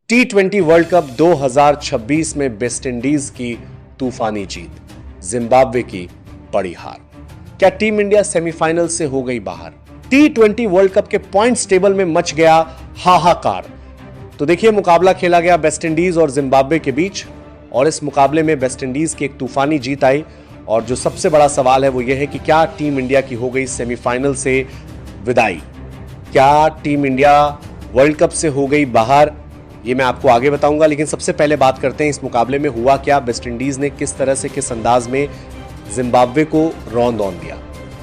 T20 world cup 2026 में West Indies की तूफानी जीत, जिम्बाब्वे की बड़ी हार। क्या टीम इंडिया सेमीफाइनल से हो गई बाहर? T20 वर्ल्ड कप के पॉइंट्स टेबल में मच गया हाहाकार। तो देखिए, मुकाबला खेला गया वेस्टइंडीज और जिम्बाब्वे के बीच, और इस मुकाबले में वेस्टइंडीज की एक तूफानी जीत आई। और जो सबसे बड़ा सवाल है वो ये है कि क्या टीम इंडिया की हो गई सेमीफाइनल से विदाई? क्या टीम इंडिया वर्ल्ड कप से हो गई बाहर? ये मैं आपको आगे बताऊंगा, लेकिन सबसे पहले बात करते हैं इस मुकाबले में हुआ क्या, वेस्टइंडीज ने किस तरह से, किस अंदाज में जिम्बाब्वे को रौंद दिया।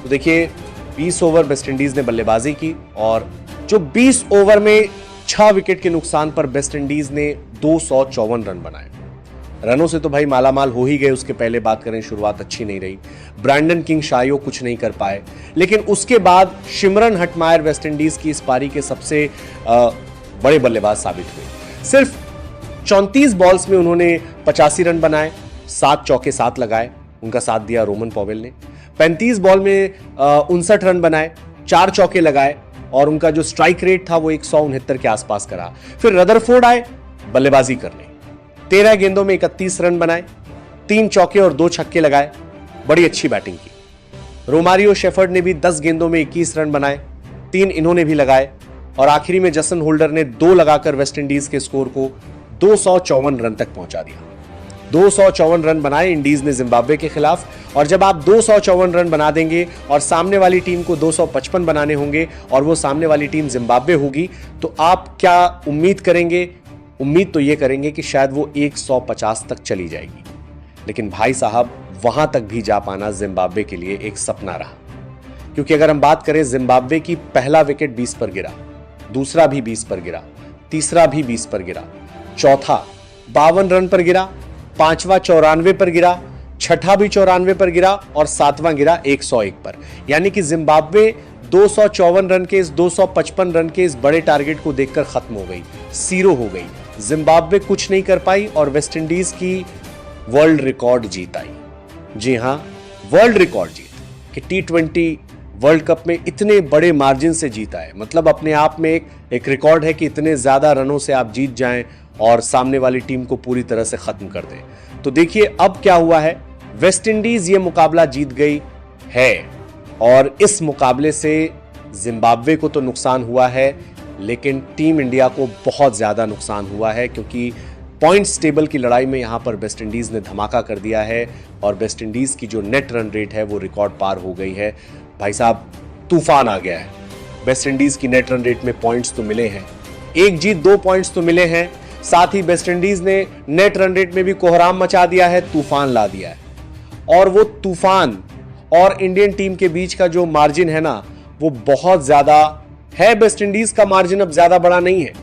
तो देखिए, 20 ओवर वेस्टइंडीज ने बल्लेबाजी की, और जो 20 ओवर में 6 विकेट के नुकसान पर वेस्टइंडीज ने 254 रन बनाए। रनों से तो भाई मालामाल हो ही गए। उसके पहले बात करें, शुरुआत अच्छी नहीं रही, ब्रैंडन किंग शायो कुछ नहीं कर पाए, लेकिन उसके बाद शिमरन हटमायर वेस्टइंडीज की इस पारी के सबसे बड़े बल्लेबाज साबित हुए। सिर्फ 34 बॉल्स में उन्होंने 85 रन बनाए, 7 चौके 7 लगाए, उनका साथ दिया रोमन पॉवेल ने। 35 बॉल में 59 रन बनाए, 4 चौके लगाए, और उनका जो स्ट्राइक रेट था वो 169 के आसपास करा। फिर रदरफोर्ड आए बल्लेबाजी करने, 13 गेंदों में 31 रन बनाए, 3 चौके और 2 छक्के लगाए, बड़ी अच्छी बैटिंग की। रोमारियो शेफर्ड ने भी 10 गेंदों में 21 रन बनाए, 3 इन्होंने भी लगाए, और आखिरी में जसन होल्डर ने 2 लगाकर वेस्टइंडीज के स्कोर को 254 रन तक पहुंचा दिया। 254 रन बनाए इंडीज ने जिम्बाब्वे के खिलाफ, और जब आप 254 रन बना देंगे और सामने वाली टीम को 255 बनाने होंगे, और वो सामने वाली टीम जिम्बाब्वे होगी, तो आप क्या उम्मीद करेंगे? उम्मीद तो ये करेंगे कि शायद वो 150 तक चली जाएगी। लेकिन भाई साहब, वहां तक भी जा पाना जिम्बाब्वे के लिए एक सपना रहा, क्योंकि अगर हम बात करें जिम्बाब्वे की, पहला विकेट 20 पर गिरा, दूसरा भी 20 पर गिरा, तीसरा भी 20 पर गिरा, चौथा 52 रन पर गिरा, पांचवा 94 पर गिरा, छठा भी 94 पर गिरा, और सातवां गिरा 101 पर। यानी कि जिम्बाब्वे 254 रन के, इस 255 रन के इस बड़े टारगेट को देखकर खत्म हो गई, जीरो हो गई। जिम्बाब्वे कुछ नहीं कर पाई, और वेस्टइंडीज की वर्ल्ड रिकॉर्ड जीत आई। जी हां, वर्ल्ड रिकॉर्ड जीत कि T20 वर्ल्ड कप में इतने बड़े मार्जिन से जीता है। मतलब अपने आप में एक रिकॉर्ड है कि इतने ज्यादा रनों से आप जीत जाएं और सामने वाली टीम को पूरी तरह से खत्म कर दें। तो देखिए अब क्या हुआ है, वेस्टइंडीज ये मुकाबला जीत गई है, और इस मुकाबले से जिम्बाब्वे को तो नुकसान हुआ है, लेकिन टीम इंडिया को बहुत ज्यादा नुकसान हुआ है, क्योंकि पॉइंट्स टेबल की लड़ाई में यहां पर वेस्टइंडीज ने धमाका कर दिया है, और वेस्टइंडीज की जो नेट रन रेट है वो रिकॉर्ड पार हो गई है। भाई साहब, तूफान आ गया है। वेस्टइंडीज की नेट रन रेट में पॉइंट्स तो मिले हैं, 1 जीत 2 पॉइंट्स तो मिले हैं, साथ ही वेस्टइंडीज ने नेट रन रेट में भी कोहराम मचा दिया है, तूफान ला दिया है। और वो तूफान और इंडियन टीम के बीच का जो मार्जिन है ना, वो बहुत ज्यादा है। वेस्टइंडीज का मार्जिन अब ज्यादा बड़ा नहीं है,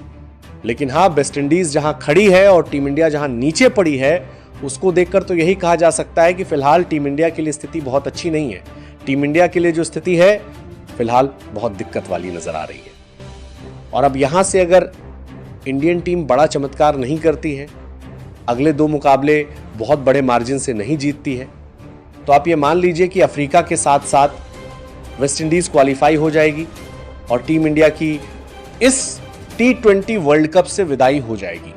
लेकिन हाँ, वेस्टइंडीज जहां खड़ी है और टीम इंडिया जहां नीचे पड़ी है, उसको देखकर तो यही कहा जा सकता है कि फिलहाल टीम इंडिया के लिए स्थिति बहुत अच्छी नहीं है। टीम इंडिया के लिए जो स्थिति है फिलहाल बहुत दिक्कत वाली नजर आ रही है। और अब यहां से अगर इंडियन टीम बड़ा चमत्कार नहीं करती है, अगले 2 मुकाबले बहुत बड़े मार्जिन से नहीं जीतती है, तो आप ये मान लीजिए कि अफ्रीका के साथ साथ वेस्टइंडीज क्वालिफाई हो जाएगी, और टीम इंडिया की इस T20 वर्ल्ड कप से विदाई हो जाएगी।